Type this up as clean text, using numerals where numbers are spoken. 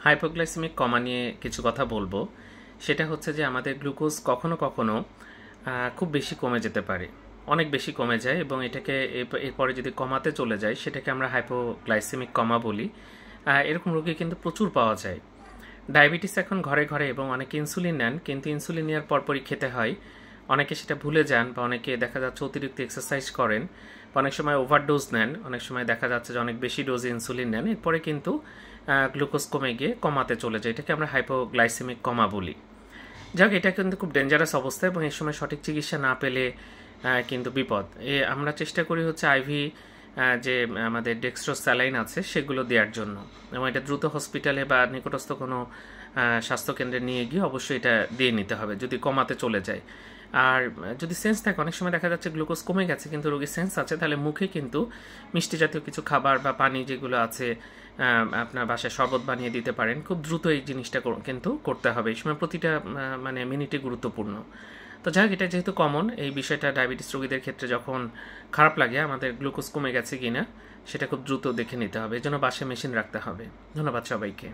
Hypoglycemic কমা নিয়ে কিছু কথা বলবো। সেটা হচ্ছে যে আমাদের গ্লুকোজ কখনো কখনো খুব বেশি কমে যেতে পারে, অনেক বেশি কমে যায়, এবং এটাকে এরপরে যদি কমাতে চলে যায় সেটাকে আমরা হাইপোগ্লাইসেমিক কমা বলি। এরকম রোগী কিন্তু প্রচুর পাওয়া যায়। ডায়াবেটিস এখন ঘরে ঘরে, এবং অনেকে ইনসুলিন নেন, কিন্তু ইনসুলিন নেওয়ার পরপরই খেতে হয়। অনেকে সেটা ভুলে যান, বা অনেকে দেখা যাচ্ছে অতিরিক্ত এক্সারসাইজ করেন, বা অনেক সময় ওভারডোজ নেন, অনেক সময় দেখা যাচ্ছে যে অনেক বেশি ডোজে ইনসুলিন নেন, এরপরে কিন্তু গ্লুকোজ কমে গিয়ে কমাতে চলে যায়। এটাকে আমরা হাইপোগ্লাইসেমিক কমা বলি। যাক, এটা কিন্তু খুব ডেঞ্জারাস অবস্থা, এবং এই সময় সঠিক চিকিৎসা না পেলে কিন্তু বিপদ। আমরা চেষ্টা করি হচ্ছে আইভি যে আমাদের ডেক্সট্রোজ স্যালাইন আছে সেগুলো দেওয়ার জন্য, এবং এটা দ্রুত হসপিটালে বা নিকটস্থ কোনো স্বাস্থ্যকেন্দ্রে নিয়ে গিয়ে অবশ্যই এটা দিয়ে নিতে হবে যদি কমাতে চলে যায়। আর যদি সেন্স থাকে, অনেক সময় দেখা যাচ্ছে গ্লুকোজ কমে গেছে কিন্তু রোগীর সেন্স আছে, তাহলে মুখে কিন্তু মিষ্টি জাতীয় কিছু খাবার বা পানি যেগুলো আছে আপনার বাসায় শরবত বানিয়ে দিতে পারেন। খুব দ্রুত এই জিনিসটা কিন্তু করতে হবে, এই সময় প্রতিটা মানে মিনিটে গুরুত্বপূর্ণ। তো যাই হোক, এটা যেহেতু কমন, এই বিষয়টা ডায়াবেটিস রোগীদের ক্ষেত্রে যখন খারাপ লাগে আমাদের গ্লুকোজ কমে গেছে কিনা সেটা খুব দ্রুত দেখে নিতে হবে, এই জন্য বাসায় মেশিন রাখতে হবে। ধন্যবাদ সবাইকে।